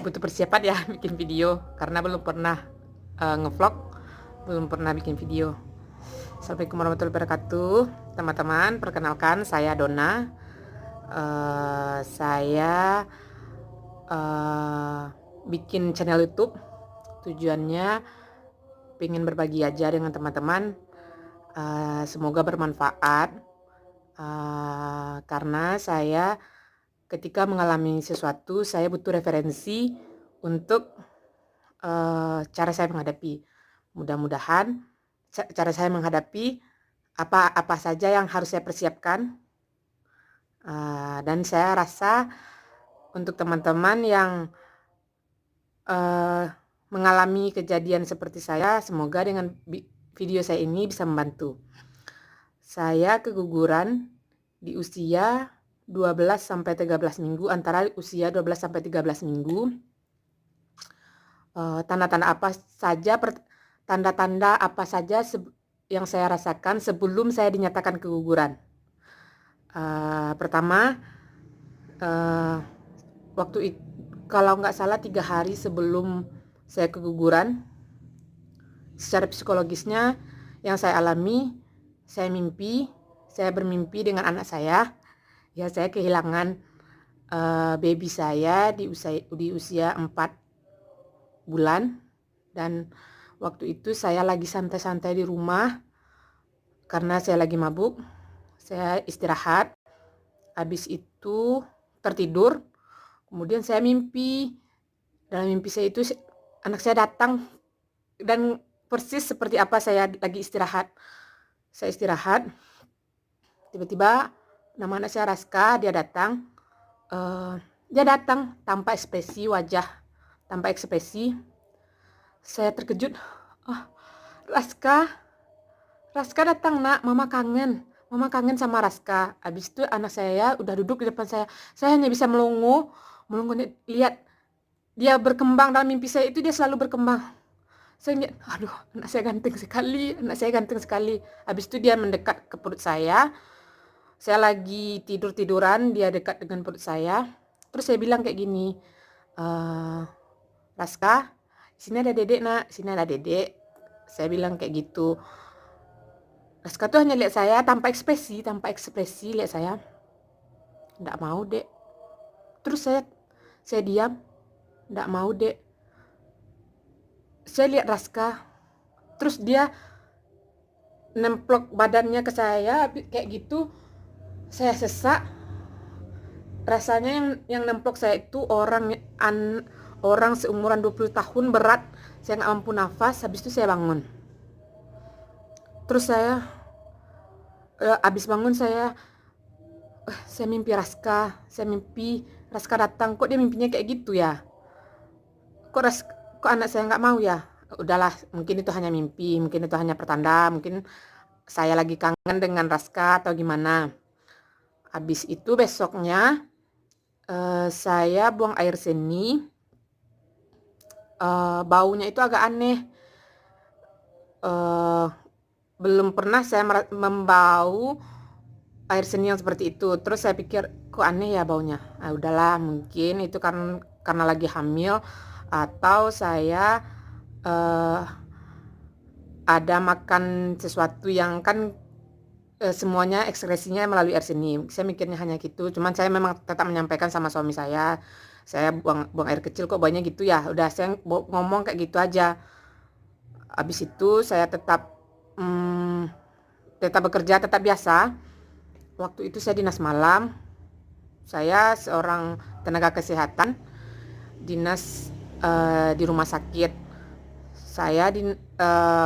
butuh persiapan ya bikin video karena belum pernah ngevlog, belum pernah bikin video. Assalamualaikum warahmatullahi wabarakatuh, teman-teman. Perkenalkan, saya Donna. Saya bikin channel YouTube. Tujuannya pengen berbagi aja dengan teman-teman. Semoga bermanfaat. Karena saya ketika mengalami sesuatu, saya butuh referensi untuk cara saya menghadapi. Mudah-mudahan cara saya menghadapi apa saja yang harus saya persiapkan. Dan saya rasa untuk teman-teman yang mengalami kejadian seperti saya, semoga dengan video saya ini bisa membantu. Saya keguguran di usia 12-13 minggu, antara usia 12-13 minggu. Tanda-tanda apa saja yang saya rasakan sebelum saya dinyatakan keguguran. Pertama, waktu itu kalau nggak salah 3 hari sebelum saya keguguran, secara psikologisnya yang saya alami, saya bermimpi dengan anak saya. Ya, saya kehilangan baby saya di usia 4 bulan. Dan waktu itu saya lagi santai-santai di rumah karena saya lagi mabuk. Saya istirahat, habis itu tertidur. Kemudian saya mimpi. Dalam mimpi saya itu anak saya datang dan persis seperti apa saya lagi istirahat. Saya istirahat, tiba-tiba nama anak saya Raska, dia datang. Dia datang tanpa ekspresi wajah, tanpa ekspresi. Saya terkejut. Raska datang, nak, mama kangen sama Raska. Habis itu anak saya udah duduk di depan saya. Saya hanya bisa melongo, lihat dia berkembang. Dalam mimpi saya itu dia selalu berkembang. Saya lihat, aduh, anak saya ganteng sekali. Habis itu dia mendekat ke perut saya. Saya lagi tiduran, dia dekat dengan perut saya. Terus saya bilang kayak gini, Raska, sini ada dedek, nak, sini ada dedek. Saya bilang kayak gitu. Raska tuh hanya lihat saya tanpa ekspresi lihat saya. Nggak mau, dek. Terus saya diam. Nggak mau, dek. Saya lihat Raska. Terus dia nemplok badannya ke saya kayak gitu. Saya sesak. Rasanya yang nemplok saya itu orang seumuran 20 tahun, berat. Saya nggak mampu nafas. Habis itu saya bangun. Terus saya habis bangun saya mimpi Raska. Saya mimpi Raska datang. Kok dia mimpinya kayak gitu ya? Kok anak saya nggak mau ya? Udahlah, mungkin itu hanya mimpi, mungkin itu hanya pertanda, mungkin saya lagi kangen dengan Raska atau gimana. Habis itu besoknya saya buang air seni. Baunya itu agak aneh. Belum pernah saya membau air seni yang seperti itu. Terus saya pikir, kok aneh ya baunya. Udahlah, mungkin itu karena lagi hamil, atau saya ada makan sesuatu yang kan semuanya ekspresinya melalui air seni. Saya mikirnya hanya gitu. Cuman saya memang tetap menyampaikan sama suami saya buang air kecil kok baunya gitu ya. Udah, saya ngomong kayak gitu aja. Habis itu saya tetap bekerja, tetap biasa. Waktu itu saya dinas malam. Saya seorang tenaga kesehatan, dinas di rumah sakit. Saya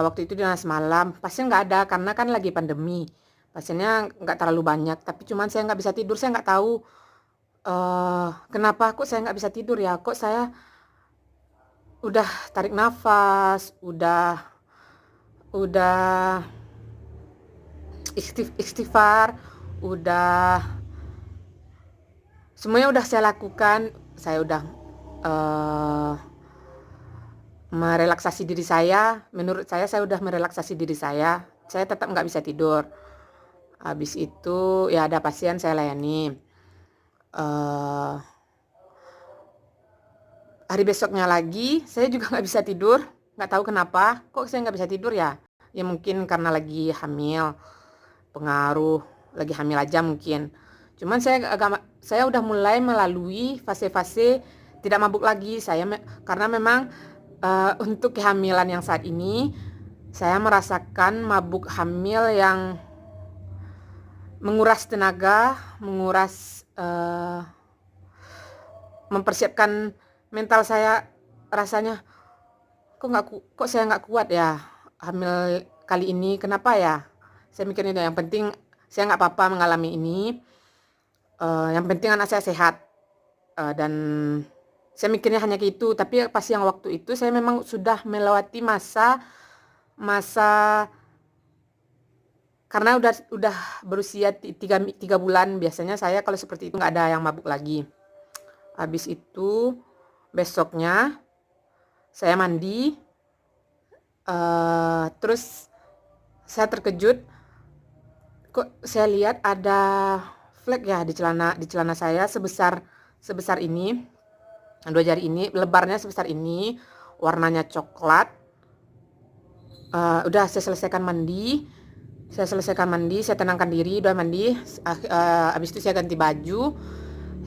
waktu itu dinas malam. Pasien nggak ada karena kan lagi pandemi. Pasiennya nggak terlalu banyak. Tapi cuman saya nggak bisa tidur. Saya nggak tahu kenapa kok saya nggak bisa tidur ya. Kok saya udah tarik nafas, udah istighfar, udah semuanya udah saya lakukan. Saya udah merelaksasi diri saya. Menurut saya udah merelaksasi diri saya. Saya tetap nggak bisa tidur. Habis itu ya ada pasien saya layani. hari besoknya lagi saya juga nggak bisa tidur, nggak tahu kenapa kok saya nggak bisa tidur ya. Ya mungkin karena lagi hamil, pengaruh lagi hamil aja mungkin. Cuman saya udah mulai melalui fase-fase tidak mabuk lagi. Karena memang untuk kehamilan yang saat ini saya merasakan mabuk hamil yang menguras tenaga, mempersiapkan mental saya. Rasanya kok saya nggak kuat ya hamil kali ini, kenapa ya? Saya mikirnya yang penting saya nggak apa-apa mengalami ini, yang penting anak saya sehat. Dan saya mikirnya hanya gitu, tapi pas yang waktu itu saya memang sudah melewati masa karena udah berusia 3 bulan. Biasanya saya kalau seperti itu nggak ada yang mabuk lagi. Habis itu besoknya saya mandi, terus saya terkejut, kok saya lihat ada flek ya di celana saya sebesar ini, 2 jari ini, lebarnya sebesar ini, warnanya coklat. Udah saya selesaikan mandi, saya tenangkan diri, udah mandi. Habis itu saya ganti baju,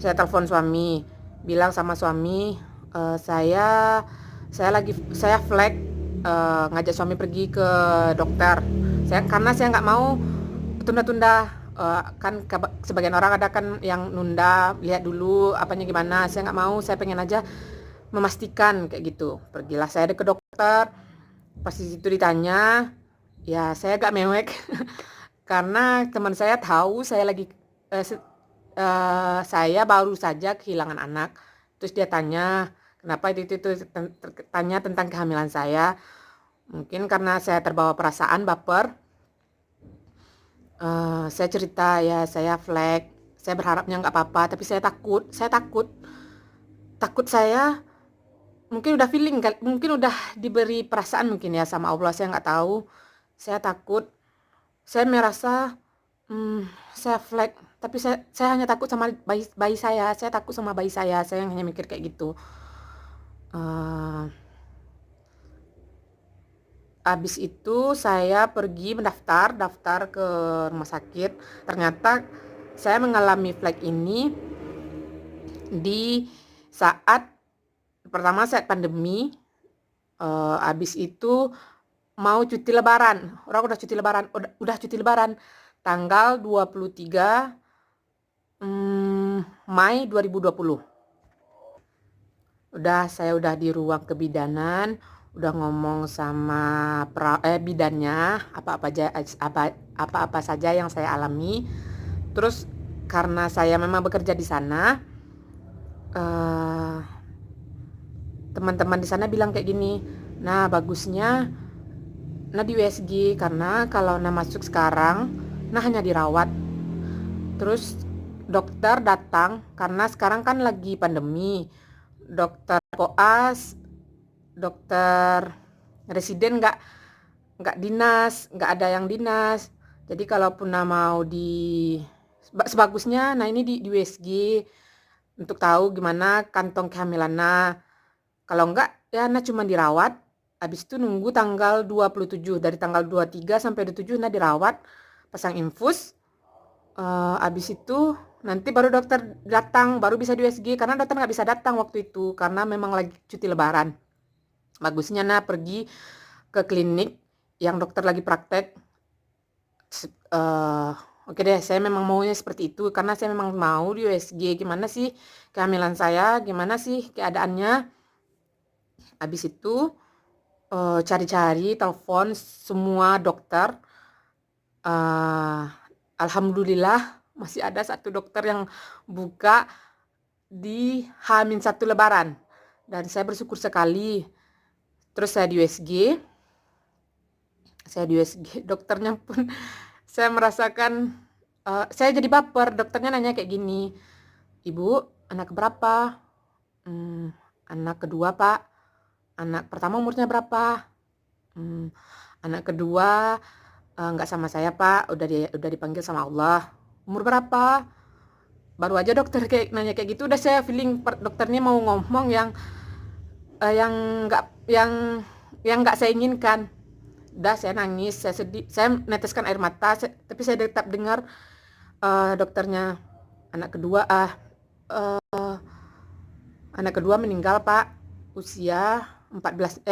saya telepon suami, bilang sama suami, saya flek, ngajak suami pergi ke dokter. Karena saya nggak mau tunda-tunda, kan sebagian orang ada kan yang nunda, lihat dulu apanya gimana. Saya nggak mau, saya pengen aja memastikan kayak gitu. Pergilah saya ke dokter. Pas di situ ditanya, ya saya agak mewek karena teman saya tahu saya baru saja kehilangan anak. Terus dia tanya kenapa itu tanya tentang kehamilan saya. Mungkin karena saya terbawa perasaan, baper. Saya cerita ya saya flek, saya berharapnya nggak apa-apa, tapi saya takut saya mungkin udah feeling, mungkin udah diberi perasaan mungkin ya sama Allah, saya nggak tahu. Saya takut, saya merasa saya flek, tapi saya hanya takut sama bayi saya takut sama bayi saya hanya mikir kayak gitu. Habis itu saya pergi daftar ke rumah sakit. Ternyata saya mengalami flek ini di saat pandemi. Habis itu mau cuti lebaran. Orang udah cuti lebaran tanggal 23 Mei 2020. Saya udah di ruang kebidanan, udah ngomong sama bidannya apa-apa saja yang saya alami. Terus karena saya memang bekerja di sana, teman-teman di sana bilang kayak gini, nah bagusnya di USG, karena kalau masuk sekarang hanya dirawat. Terus dokter datang karena sekarang kan lagi pandemi, dokter koas, dokter residen nggak dinas, nggak ada yang dinas. Jadi kalaupun mau sebagusnya ini di USG untuk tahu gimana kantong kehamilan. Kalau enggak ya cuma dirawat. Habis itu nunggu tanggal 27, dari tanggal 23 sampai 27 dirawat, pasang infus. Habis itu nanti baru dokter datang, baru bisa di USG, karena dokter nggak bisa datang waktu itu karena memang lagi cuti lebaran. Bagusnya pergi ke klinik yang dokter lagi praktek. Oke deh, saya memang maunya seperti itu karena saya memang mau di USG. Gimana sih kehamilan saya, gimana sih keadaannya. Habis itu cari-cari, telepon semua dokter. Alhamdulillah masih ada satu dokter yang buka di H-1 lebaran, dan saya bersyukur sekali. Terus saya di USG, dokternya pun saya merasakan, saya jadi baper. Dokternya nanya kayak gini, ibu anak berapa? Anak kedua pak. Anak pertama umurnya berapa? Anak kedua nggak sama saya pak, udah dipanggil sama Allah. Umur berapa? Baru aja dokter nanya kayak gitu, udah saya feeling dokternya mau ngomong yang yang nggak saya inginkan. Udah saya nangis, saya sedih, saya meneteskan air mata, tapi saya tetap dengar dokternya, anak kedua anak kedua meninggal Pak, usia 14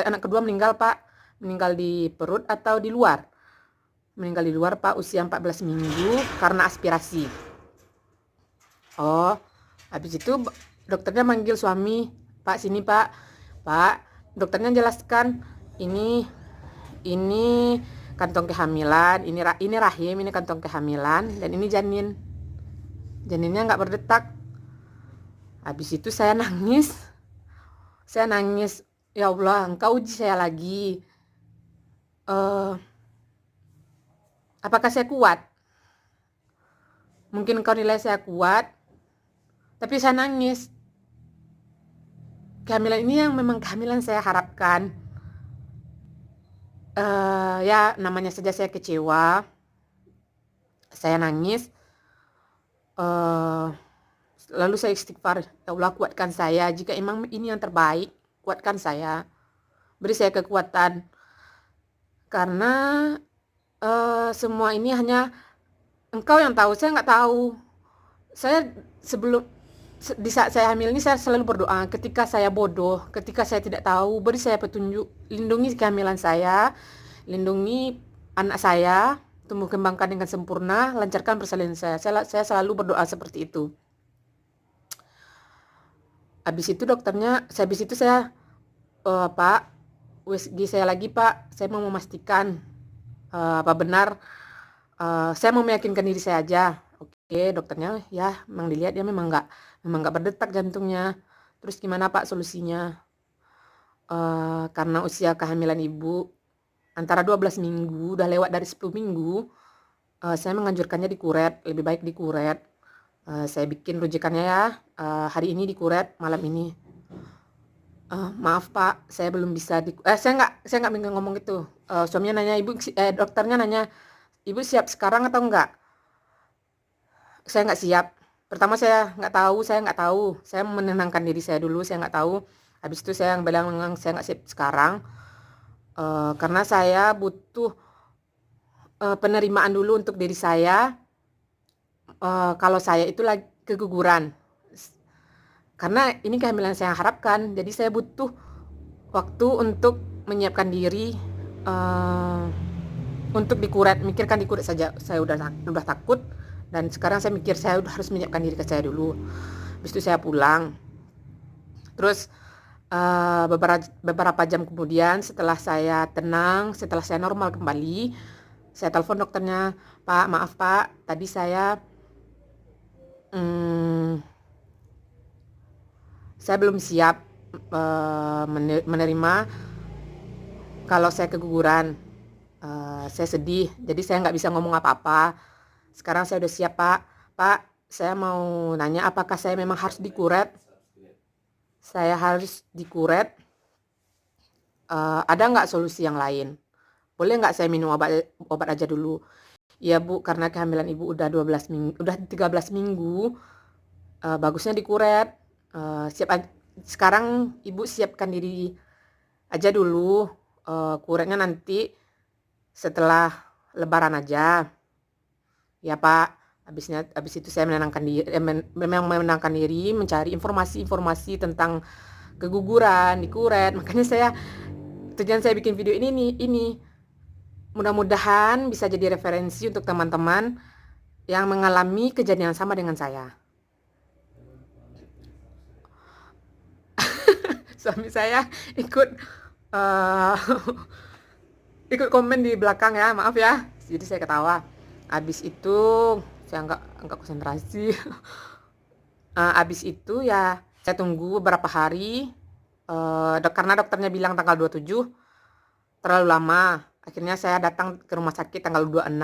anak kedua meninggal Pak, meninggal di perut atau di luar? Meninggal di luar Pak, usia 14 minggu karena aspirasi. Oh, habis itu dokternya manggil suami, Pak sini Pak, dokternya jelaskan ini kantong kehamilan, ini rahim, ini kantong kehamilan, dan ini janinnya nggak berdetak. Habis itu saya nangis, ya Allah, engkau uji saya lagi. Apakah saya kuat? Mungkin engkau nilai saya kuat, tapi saya nangis. Kehamilan ini yang memang kehamilan saya harapkan. Ya namanya saja saya kecewa, saya nangis. Lalu saya istighfar, ya Allah kuatkan saya, jika emang ini yang terbaik, kuatkan saya, beri saya kekuatan, karena semua ini hanya engkau yang tahu, saya nggak tahu. Saya di saat saya hamil ini saya selalu berdoa, ketika saya bodoh, ketika saya tidak tahu, beri saya petunjuk, lindungi kehamilan saya, lindungi anak saya, tumbuh kembangkan dengan sempurna, lancarkan persalinan saya. Saya selalu berdoa seperti itu. Habis itu saya Pak, USG saya lagi Pak, saya mau memastikan apa benar, saya mau meyakinkan diri saya aja. Oke, dokternya ya memang dilihat ya memang nggak berdetak jantungnya. Terus gimana Pak solusinya? Karena usia kehamilan ibu antara 12 minggu, udah lewat dari 10 minggu, saya menganjurkannya dikuret, lebih baik dikuret. Saya bikin rujukannya ya, hari ini dikuret, malam ini. Maaf Pak, saya belum bisa saya nggak ingin ngomong itu. Suaminya nanya, dokternya nanya, ibu siap sekarang atau enggak? Saya nggak siap. Pertama saya nggak tahu, saya menenangkan diri saya dulu, saya nggak tahu. Habis itu saya bilang saya nggak siap sekarang, karena saya butuh penerimaan dulu untuk diri saya, kalau saya itu lagi keguguran. Karena ini kehamilan saya harapkan, jadi saya butuh waktu untuk menyiapkan diri, untuk dikuret, mikirkan dikuret saja. Saya udah takut, dan sekarang saya mikir saya udah harus menyiapkan diri ke saya dulu. Habis itu saya pulang. Terus beberapa jam kemudian, setelah saya tenang, setelah saya normal kembali, saya telepon dokternya, Pak maaf Pak, tadi saya belum siap menerima kalau saya keguguran. Saya sedih, jadi saya nggak bisa ngomong apa-apa. Sekarang saya udah siap Pak, saya mau nanya apakah saya memang harus dikuret? Saya harus dikuret, ada nggak solusi yang lain? Boleh nggak saya minum obat aja dulu? Iya Bu, karena kehamilan ibu udah 13 minggu, bagusnya dikuret. Sekarang ibu siapkan diri aja dulu, kuretnya nanti setelah lebaran aja. Ya Pak, habis itu saya menenangkan diri, mencari informasi tentang keguguran, dikuret. Makanya tujuan saya bikin video ini mudah-mudahan bisa jadi referensi untuk teman-teman yang mengalami kejadian yang sama dengan saya. Suami saya ikut komen di belakang ya, maaf ya. Jadi saya ketawa. Habis itu saya nggak konsentrasi. Habis itu ya saya tunggu beberapa hari, karena dokternya bilang tanggal 27 terlalu lama. Akhirnya saya datang ke rumah sakit tanggal 26.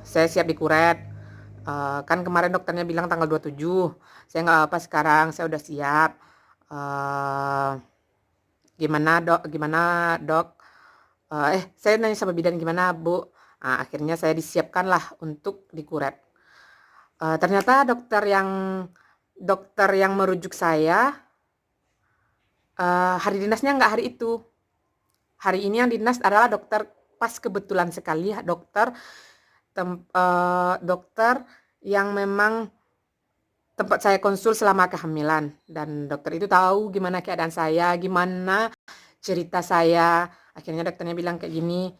Saya siap dikuret. Kan kemarin dokternya bilang tanggal 27. Saya nggak apa sekarang, saya udah siap. Gimana dok? Saya nanya sama bidan, gimana Bu? Akhirnya saya disiapkan lah untuk dikuret. Ternyata dokter yang dokter yang merujuk saya hari dinasnya nggak hari itu. Hari ini yang dinas adalah dokter, pas kebetulan sekali dokter dokter yang memang tempat saya konsul selama kehamilan, dan dokter itu tahu gimana keadaan saya, gimana cerita saya. Akhirnya dokternya bilang kayak gini,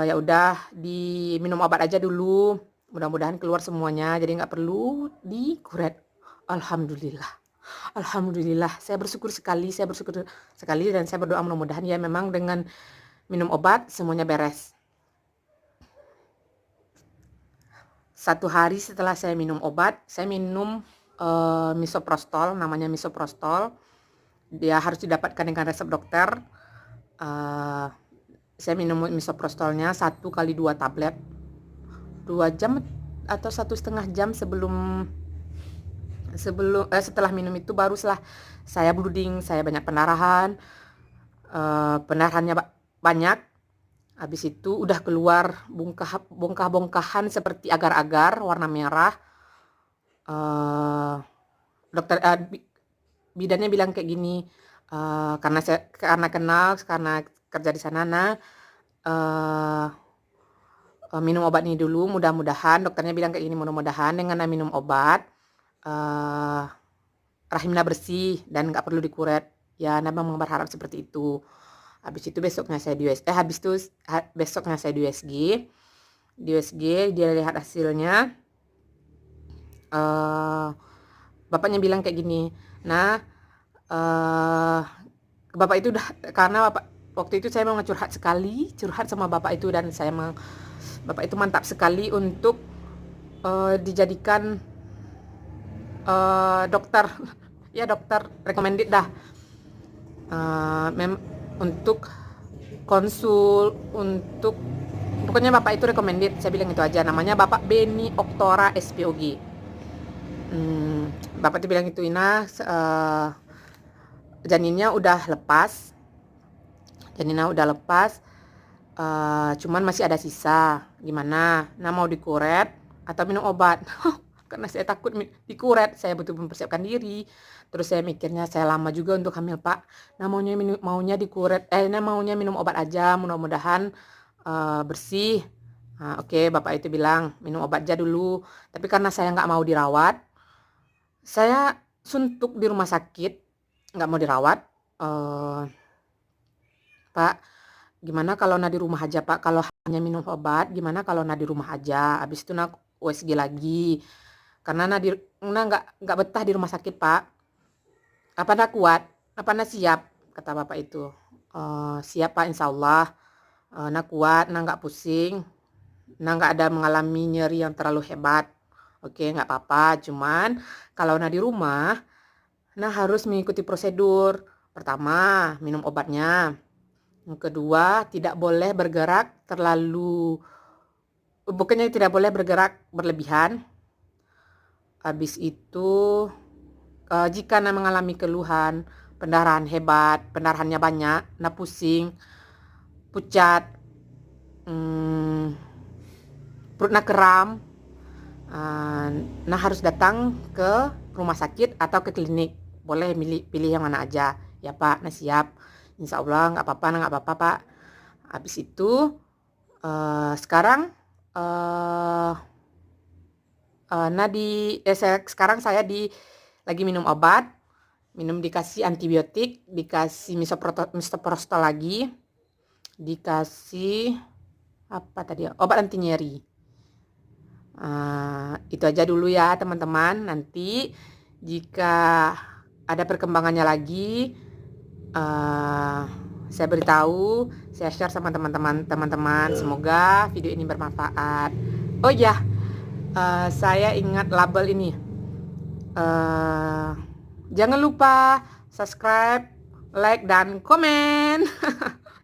ya udah diminum obat aja dulu, mudah-mudahan keluar semuanya, jadi nggak perlu dikuret. Alhamdulillah, alhamdulillah, saya bersyukur sekali, dan saya berdoa mudah-mudahan ya memang dengan minum obat semuanya beres. 1 hari setelah saya minum obat, saya minum misoprostol, namanya misoprostol. Dia harus didapatkan dengan resep dokter. Saya minum misoprostolnya 1 kali 2 tablet, 2 jam atau 1,5 jam setelah minum itu barulah saya bleeding, saya banyak pendarahan, pendarahannya banyak. Habis itu udah keluar bongkah-bongkahan seperti agar-agar warna merah. Dokter bidannya bilang kayak gini, karena kenal, karena kerja di sana, minum obat ini dulu, mudah-mudahan dokternya bilang kayak gini, mudah-mudahan dengan minum obat rahimnya bersih dan nggak perlu dikuret. Ya, memang berharap seperti itu. Habis itu besoknya saya di USG. Di USG dia lihat hasilnya. Bapaknya bilang kayak gini, nah bapak itu udah, karena waktu itu saya mau curhat sama bapak itu, dan bapak itu mantap sekali untuk dijadikan dokter ya, dokter recommended dah, untuk konsul, untuk pokoknya bapak itu recommended, saya bilang itu aja. Namanya Bapak Beni Oktora SPOG. Bapak itu bilang itu, Ina, janinnya udah lepas, cuman masih ada sisa, gimana? Nah, mau dikuret atau minum obat? Karena saya takut dikuret, saya butuh mempersiapkan diri. Terus saya mikirnya, saya lama juga untuk hamil, Pak. Nah, maunya dikuret, maunya minum obat aja, mudah-mudahan bersih. Nah, oke, bapak itu bilang minum obat aja dulu. Tapi karena saya nggak mau dirawat, saya suntuk di rumah sakit, nggak mau dirawat. Pak, gimana kalau di rumah aja, Pak? Kalau hanya minum obat, gimana kalau di rumah aja? Habis itu USG lagi. Karena nggak betah di rumah sakit, Pak. Apa kuat? Apa siap? Kata bapak itu. Siap, Pak, insya Allah. Kuat, nggak pusing, nggak ada mengalami nyeri yang terlalu hebat. Oke, nggak apa-apa. Cuman kalau di rumah, harus mengikuti prosedur. Pertama, minum obatnya. Yang kedua, tidak boleh bergerak bukannya tidak boleh bergerak berlebihan. Habis itu, jika mengalami keluhan, pendarahan hebat, pendarahannya banyak, pusing, pucat, perutnya kram, harus datang ke rumah sakit atau ke klinik. Boleh pilih yang mana aja. Ya, Pak, siap. Insya Allah nggak apa-apa, Pak. Habis itu sekarang sekarang saya lagi minum obat, dikasih antibiotik, dikasih misoprostol lagi, dikasih apa tadi, obat anti nyeri. Itu aja dulu ya, teman-teman. Nanti jika ada perkembangannya lagi, saya beritahu, saya share sama teman-teman. Semoga video ini bermanfaat. Oh ya, saya ingat label ini. Jangan lupa subscribe, like, dan komen.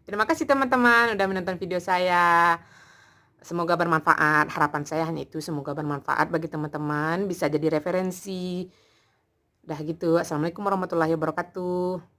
Terima kasih teman-teman udah menonton video saya. Semoga bermanfaat. Harapan saya hanya itu, semoga bermanfaat bagi teman-teman, bisa jadi referensi. Udah gitu. Assalamualaikum warahmatullahi wabarakatuh.